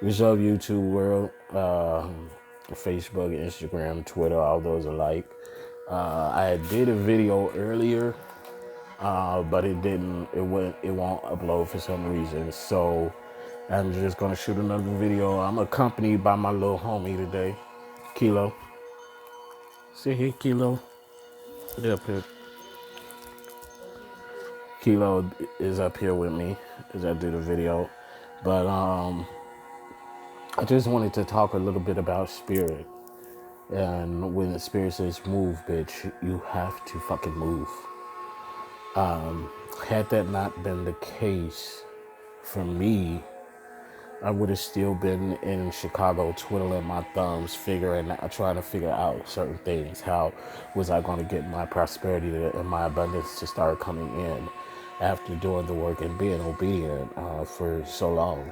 What's up, YouTube world? Facebook, Instagram, Twitter, all those alike. I did a video earlier, but it didn't. It won't upload for some reason. So I'm just gonna shoot another video. I'm accompanied by my little homie today, Kilo. See here, Kilo. Get up here. Kilo is up here with me as I do the video, but I just wanted to talk a little bit about spirit. And when the spirit says move, bitch, you have to fucking move. Had that not been the case for me, I would have still been in Chicago twiddling my thumbs, trying to figure out certain things. How was I going to get my prosperity and my abundance to start coming in after doing the work and being obedient for so long?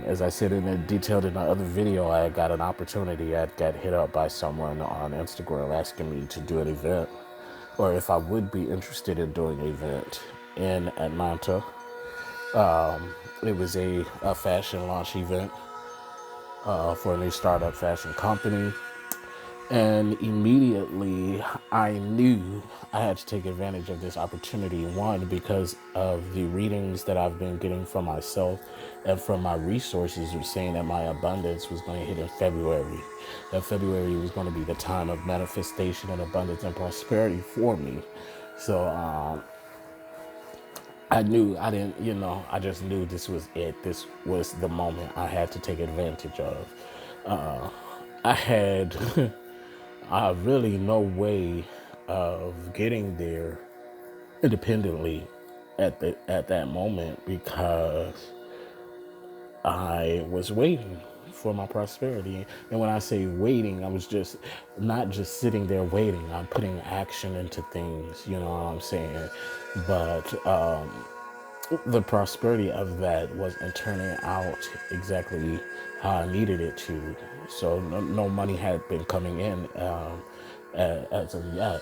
As I said in the detailed in the other video, I got an opportunity. I got hit up by someone on Instagram asking me to do an event, or if I would be interested in doing an event in Atlanta. It was a fashion launch event for a new startup fashion company. And immediately I knew I had to take advantage of this opportunity. One, because of the readings that I've been getting from myself and from my resources were saying that my abundance was going to hit in February. That February was going to be the time of manifestation and abundance and prosperity for me. So I knew I didn't, I just knew this was it. This was the moment I had to take advantage of. I had really no way of getting there independently at that moment because I was waiting for my prosperity. And when I say waiting, I was just not just sitting there waiting. I'm putting action into things, you know what I'm saying? But the prosperity of that wasn't turning out exactly how I needed it to. So no money had been coming in as of yet.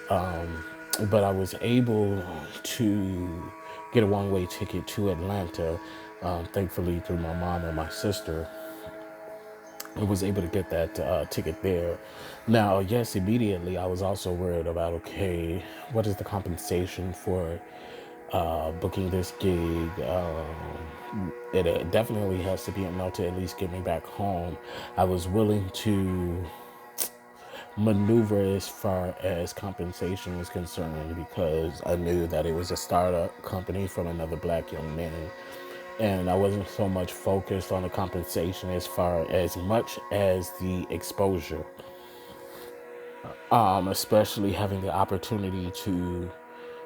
But I was able to get a one-way ticket to Atlanta, thankfully through my mom and my sister. I was able to get that ticket there. Now, yes, immediately I was also worried about, okay, what is the compensation for booking this gig? It definitely has to be enough to at least get me back home. I was willing to maneuver as far as compensation was concerned because I knew that it was a startup company from another black young man. And I wasn't so much focused on the compensation as much as the exposure, especially having the opportunity to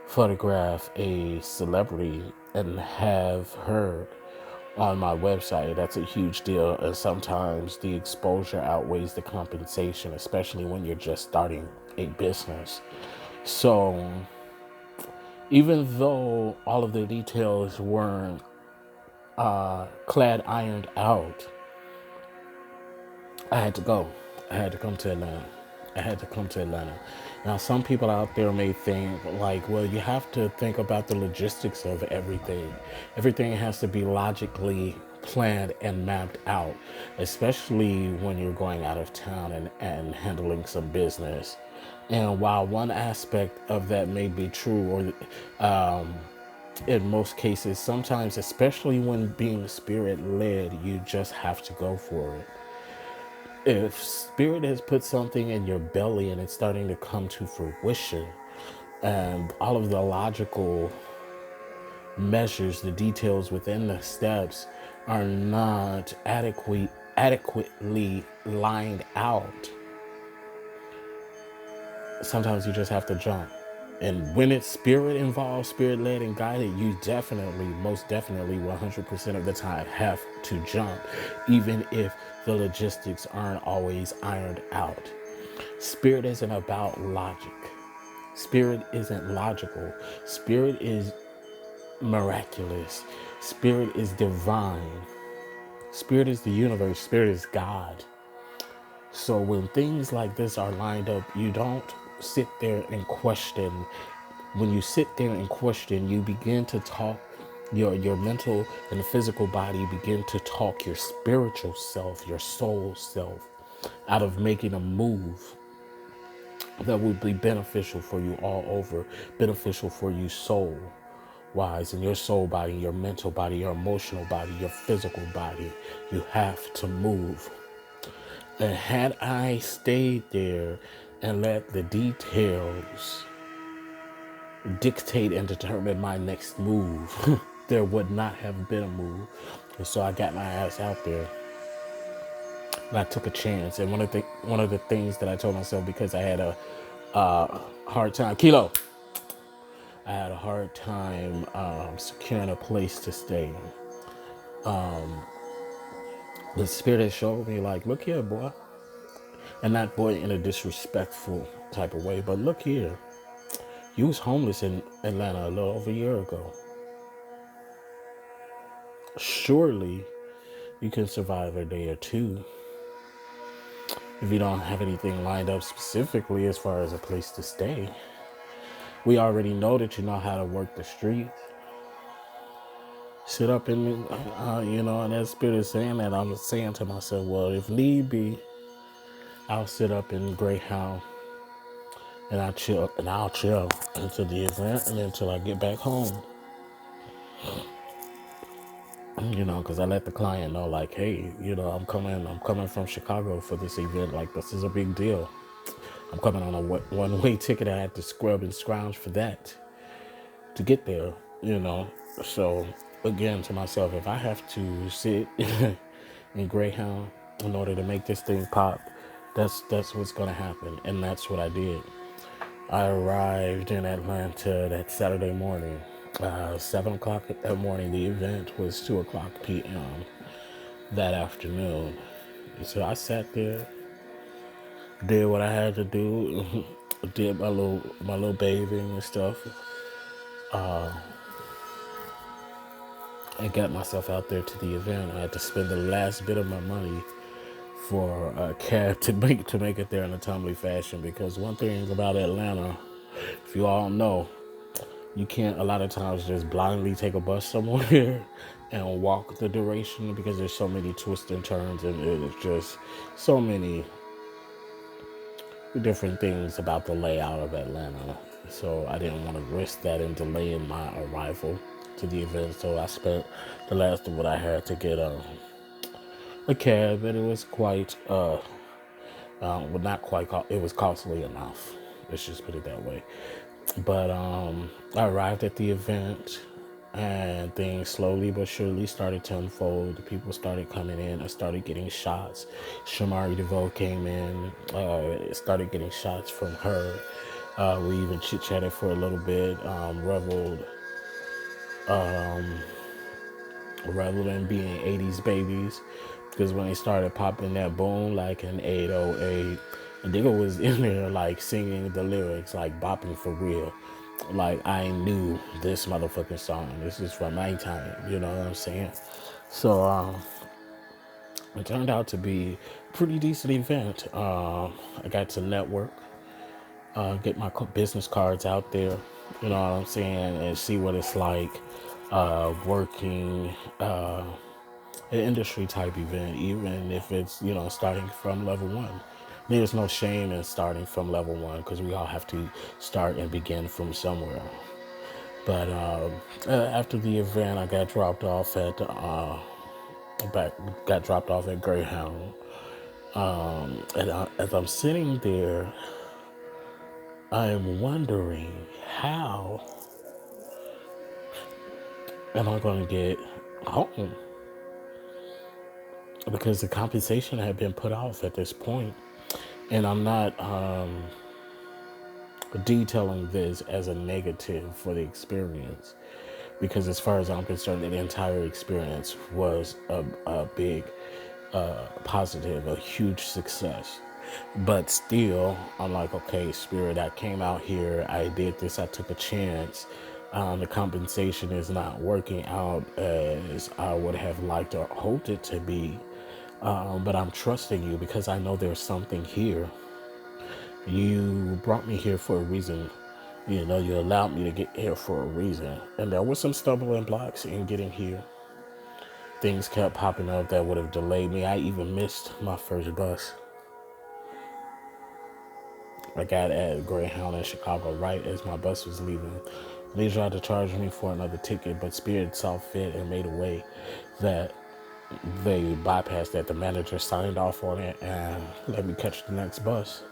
photograph a celebrity and have her on my website. That's a huge deal. And sometimes the exposure outweighs the compensation, especially when you're just starting a business. So even though all of the details weren't ironed out, I had to go. I had to come to Atlanta. Now, some people out there may think, like, well, you have to think about the logistics of everything. Everything has to be logically planned and mapped out, especially when you're going out of town and handling some business. And while one aspect of that may be true, or in most cases, sometimes, especially when being spirit led, you just have to go for it. If spirit has put something in your belly and it's starting to come to fruition, and all of the logical measures, the details within the steps are not adequately lined out, sometimes you just have to jump. And when it's spirit involved, spirit led and guided, you definitely, most definitely, 100% of the time have to jump, even if the logistics aren't always ironed out. Spirit isn't about logic. Spirit isn't logical. Spirit is miraculous. Spirit is divine. Spirit is the universe. Spirit is God. So when things like this are lined up, you don't sit there and question. When you sit there and question, you begin to talk Your mental and physical body begin to talk your spiritual self, your soul self, out of making a move that would be beneficial for you all over, beneficial for you soul wise, in your soul body, your mental body, your emotional body, your physical body. You have to move. And had I stayed there and let the details dictate and determine my next move, there would not have been a move. And so I got my ass out there and I took a chance. And one of the things that I told myself, because I had a hard time, Kilo, I had a hard time securing a place to stay. The spirit showed me like, look here, boy. And not boy in a disrespectful type of way, but look here. You was homeless in Atlanta a little over a year ago. Surely you can survive a day or two if you don't have anything lined up specifically as far as a place to stay. We already know that you know how to work the streets. Sit up in, and that spirit is saying that. I'm saying to myself, well, if need be, I'll sit up in Greyhound and I'll chill until the event and until I get back home. Because I let the client know, like, hey, I'm coming from Chicago for this event. Like, this is a big deal. I'm coming on a one-way ticket. I had to scrub and scrounge for that to get there. So, again, to myself, if I have to sit in Greyhound in order to make this thing pop, that's what's going to happen. And that's what I did. I arrived in Atlanta that Saturday morning, 7 o'clock that morning. The event was 2 o'clock p.m. that afternoon. So I sat there, did what I had to do, did my little bathing and stuff, and got myself out there to the event. I had to spend the last bit of my money for a cab to make it there in a timely fashion, because one thing about Atlanta, if you all know, you can't a lot of times just blindly take a bus somewhere and walk the duration, because there's so many twists and turns, and it's just so many different things about the layout of Atlanta. So I didn't want to risk that in delaying my arrival to the event. So I spent the last of what I had to get a cab, and it was quite well, not quite. It was costly enough. Let's just put it that way. But I arrived at the event, and things slowly but surely started to unfold. People started coming in. I started getting shots. Shamari DeVoe came in. Started getting shots from her. We even chit-chatted for a little bit. Reveled in being 80s babies, because when they started popping that boom like in 808, a nigga was in there like singing the lyrics, like bopping for real. Like, I knew this motherfucking song. This is from my time, you know what I'm saying? So it turned out to be a pretty decent event. I got to network, get my business cards out there, you know what I'm saying, and see what it's like working an industry type event, even if it's, starting from level one. There's no shame in starting from level one, because we all have to start and begin from somewhere. But after the event, I got dropped off at Greyhound. And as I'm sitting there, I am wondering, how am I going to get home? Because the compensation had been put off at this point. And I'm not detailing this as a negative for the experience, because as far as I'm concerned, the entire experience was a big positive, a huge success. But still, I'm like, okay, Spirit, I came out here, I did this, I took a chance. The compensation is not working out as I would have liked or hoped it to be. But I'm trusting you, because I know there's something here. You brought me here for a reason, You know, you allowed me to get here for a reason. And there were some stumbling blocks in getting here. Things kept popping up that would have delayed me. I even missed my first bus. I got at Greyhound in Chicago right as my bus was leaving. They tried to charge me for another ticket, but Spirit saw fit and made a way that they bypassed that. The manager signed off on it and let me catch the next bus.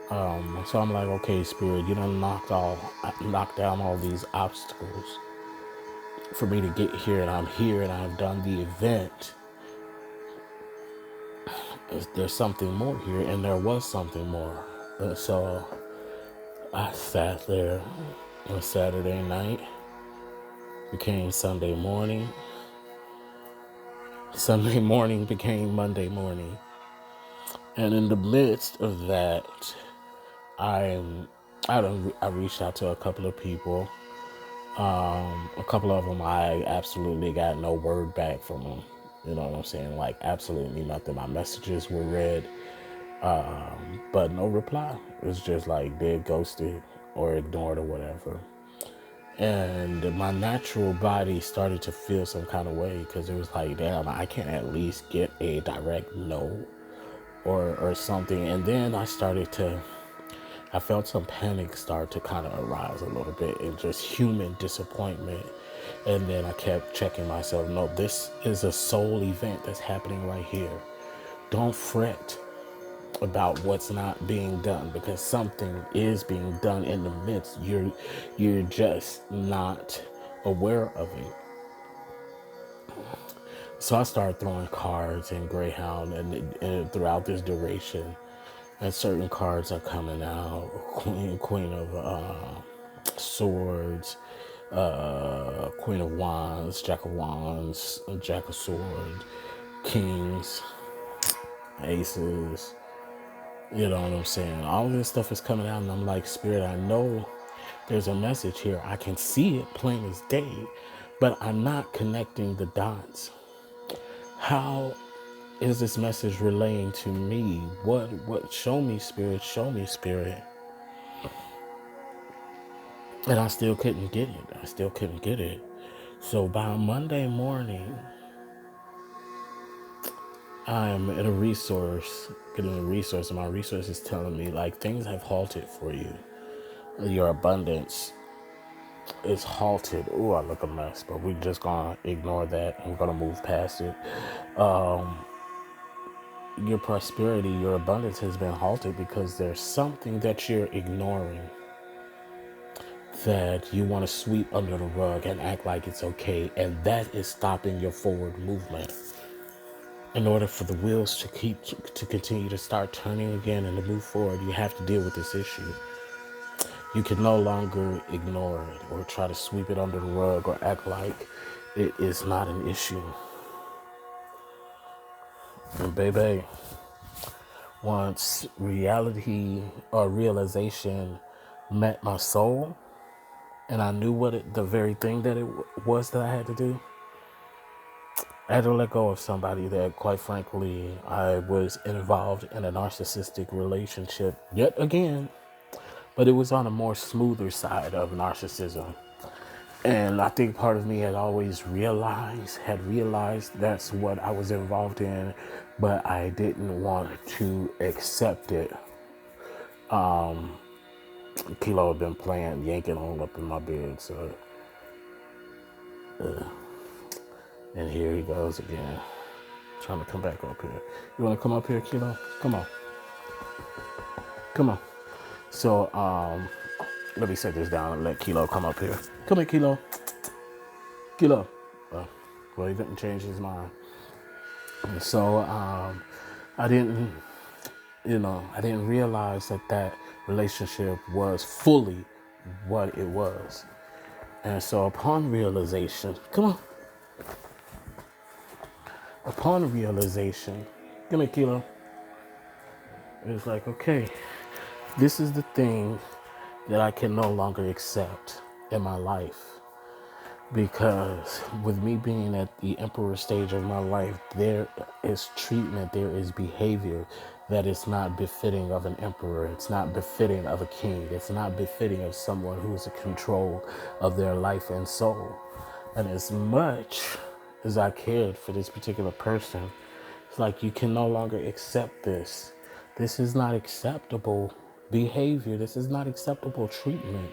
So I'm like, okay, Spirit, you done knocked down all these obstacles for me to get here, and I'm here, and I've done the event. There's something more here, and there was something more. So I sat there on Saturday night, became Sunday morning. Sunday morning became Monday morning. And in the midst of that, I reached out to a couple of people. A couple of them, I absolutely got no word back from them. You know what I'm saying? Like, absolutely nothing. My messages were read, but no reply. It was just like dead ghosted or ignored or whatever. And my natural body started to feel some kind of way because it was like, damn, I can't at least get a direct no or something. And then I felt some panic start to kind of arise a little bit and just human disappointment. And then I kept checking myself. No, this is a soul event that's happening right here. Don't fret about what's not being done, because something is being done in the midst. You're just not aware of it. So I started throwing cards in Greyhound and throughout this duration, and certain cards are coming out. Queen of Swords, Queen of Wands, Jack of Wands, Jack of Swords, Kings, Aces. You know what I'm saying? All this stuff is coming out, and I'm like, Spirit, I know there's a message here. I can see it plain as day, but I'm not connecting the dots. How is this message relaying to me? What? Show me, Spirit. Show me, Spirit. And I still couldn't get it. So by Monday morning, I'm at getting a resource, and my resource is telling me, like, things have halted for you. Your abundance is halted. Ooh, I look a mess, but we're just gonna ignore that. We're gonna move past it. Your prosperity, your abundance has been halted because there's something that you're ignoring, that you want to sweep under the rug and act like it's okay, and that is stopping your forward movement. In order for the wheels to continue to start turning again and to move forward, you have to deal with this issue. You can no longer ignore it or try to sweep it under the rug or act like it is not an issue. And baby, once reality or realization met my soul, and I knew the very thing that it was that I had to do, I had to let go of somebody that, quite frankly, I was involved in a narcissistic relationship yet again, but it was on a more smoother side of narcissism. And I think part of me had always realized that's what I was involved in, but I didn't want to accept it. Kilo had been yanking on up in my bed, so, and here he goes again, trying to come back up here. You want to come up here, Kilo? Come on. So, let me set this down and let Kilo come up here. Come here, Kilo. Well, he didn't change his mind. And so, I didn't realize that relationship was fully what it was. And so upon realization, come on, Kilo. It was like, okay, this is the thing that I can no longer accept in my life. Because with me being at the emperor stage of my life, there is treatment, there is behavior that it's not befitting of an emperor. It's not befitting of a king. It's not befitting of someone who is in control of their life and soul. And as much as I cared for this particular person, it's like you can no longer accept this. This is not acceptable behavior. This is not acceptable treatment.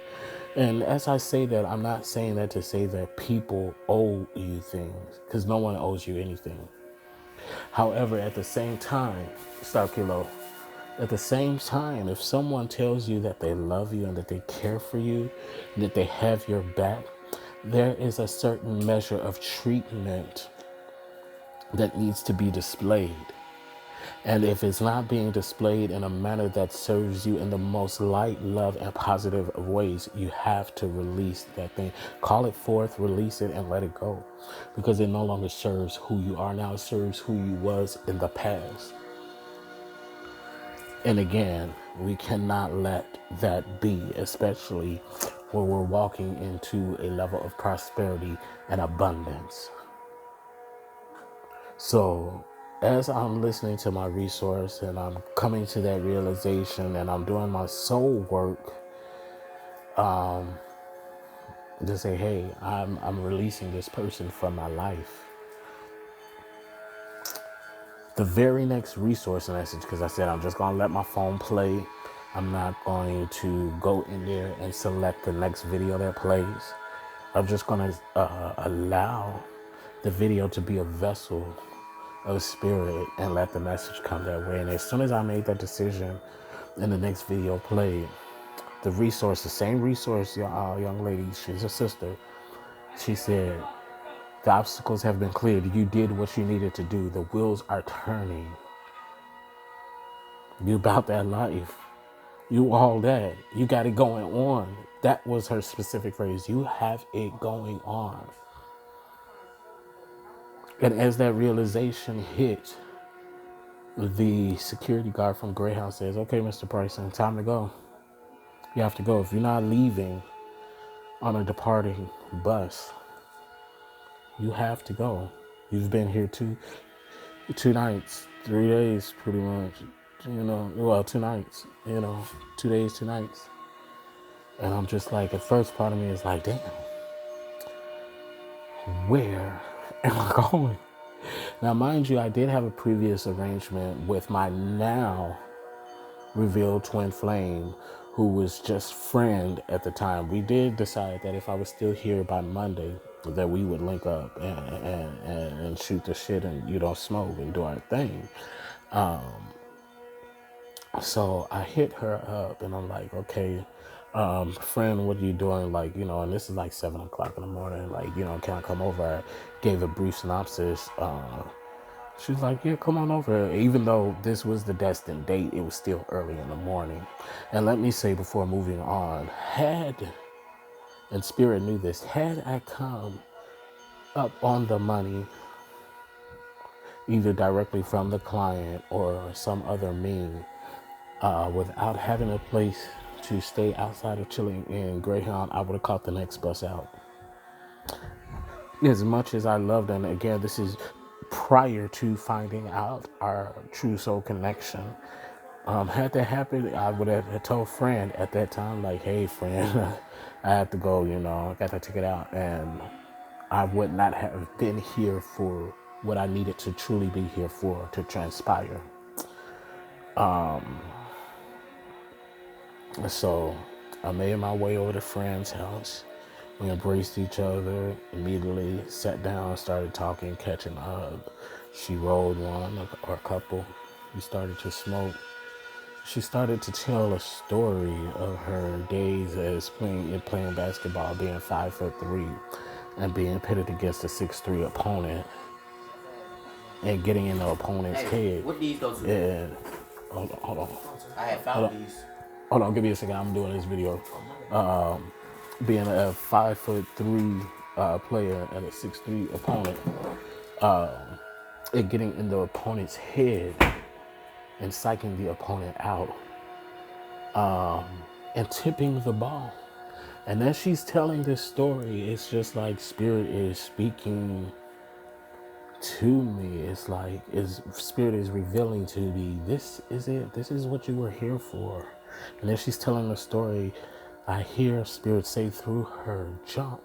And as I say that, I'm not saying that to say that people owe you things, because no one owes you anything. However, at the same time, Star Kilo, at the same time, if someone tells you that they love you and that they care for you, and that they have your back, there is a certain measure of treatment that needs to be displayed. And if it's not being displayed in a manner that serves you in the most light, love, and positive of ways, you have to release that thing. Call it forth, release it, and let it go. Because it no longer serves who you are now. It serves who you was in the past. And again, we cannot let that be, especially when we're walking into a level of prosperity and abundance. So as I'm listening to my resource and I'm coming to that realization and I'm doing my soul work, to say, hey, I'm releasing this person from my life. The very next resource message, because I said I'm just going to let my phone play. I'm not going to go in there and select the next video that plays. I'm just going to allow the video to be a vessel of spirit and let the message come that way. And as soon as I made that decision and the next video played, the resource, the same resource, young lady, she's a sister, she said, the obstacles have been cleared. You did what you needed to do. The wheels are turning. You about that life. You all that. You got it going on. That was her specific phrase. You have it going on. And as that realization hit, the security guard from Greyhound says, okay, Mr. Bryson, time to go. You have to go. If you're not leaving on a departing bus, you have to go. You've been here two nights, 3 days, pretty much. 2 nights, 2 days, 2 nights. And I'm just like, at first part of me is like, damn, where am I going? Now, mind you, I did have a previous arrangement with my now revealed twin flame, who was just friend at the time. We did decide that if I was still here by Monday, that we would link up and shoot the shit and, smoke and do our thing. So I hit her up and I'm like, okay, friend, what are you doing? Like, and this is like 7 o'clock in the morning. Like, can I come over? I gave a brief synopsis. She was like, yeah, come on over. Even though this was the destined date, it was still early in the morning. And let me say before moving on, and Spirit knew this, had I come up on the money, either directly from the client or some other means, without having a place to stay outside of chilling in Greyhound, I would have caught the next bus out. As much as I loved, and again, this is prior to finding out our true soul connection. Had that happened, I would have told friend at that time, like, hey, friend, I have to go, I got to take it out. And I would not have been here for what I needed to truly be here for, to transpire. So I made my way over to friend's house. We embraced each other, immediately sat down, started talking, catching up. She rolled one or a couple. We started to smoke. She started to tell a story of her days as playing basketball, being 5'3", and being pitted against a 6'3" opponent, and getting in the opponent's head. What these go to? Yeah. Hold on. I had found these. Hold on, give me a second. I'm doing this video. Being a 5'3" player and a 6'3" opponent, and getting in the opponent's head and psyching the opponent out, and tipping the ball. And as she's telling this story, it's just like Spirit is speaking to me. It's like spirit is revealing to me, this is it. This is what you were here for. And as she's telling the story, I hear spirit say through her, jump,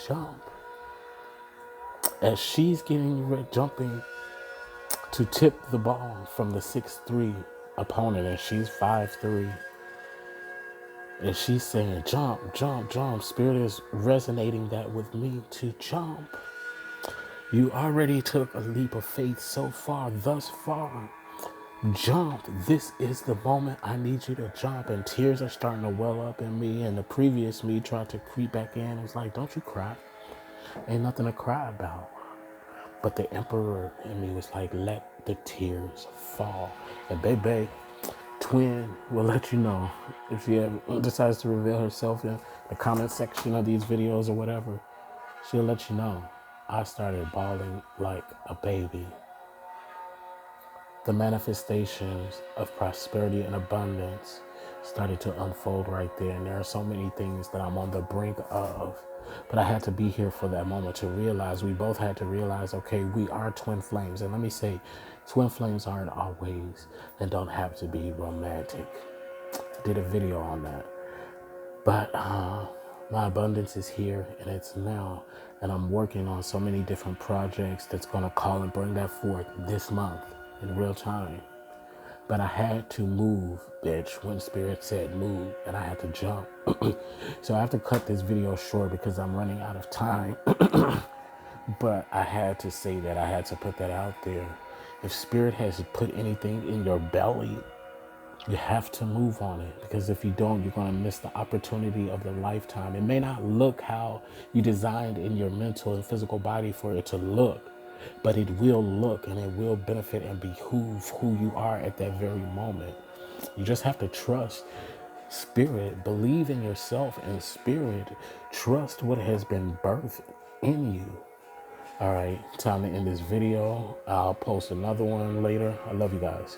jump. As she's jumping to tip the ball from the 6'3" opponent, and she's 5'3". And she's saying, jump, jump, jump. Spirit is resonating that with me to jump. You already took a leap of faith so far, thus far. Jump. This is the moment I need you to jump. And tears are starting to well up in me. And the previous me tried to creep back in. It was like, don't you cry. Ain't nothing to cry about. But the emperor in me was like, let the tears fall. And baby, twin will let you know if she ever decides to reveal herself in the comment section of these videos or whatever. She'll let you know. I started bawling like a baby. The manifestations of prosperity and abundance started to unfold right there. And there are so many things that I'm on the brink of. But I had to be here for that moment to realize, we both had to realize, okay, we are twin flames. And let me say, twin flames aren't always and don't have to be romantic. I did a video on that. But my abundance is here and it's now. And I'm working on so many different projects that's going to call and bring that forth this month in real time. But I had to move, bitch, when spirit said move, and I had to jump. So I have to cut this video short because I'm running out of time. But I had to say that. I had to put that out there. If spirit has put anything in your belly, you have to move on it, because if you don't, you're going to miss the opportunity of the lifetime. It may not look how you designed in your mental and physical body for it to look, but it will look and it will benefit and behoove who you are at that very moment. You just have to trust spirit, believe in yourself and spirit, trust what has been birthed in you. All right, time to end this video. I'll post another one later. I love you guys.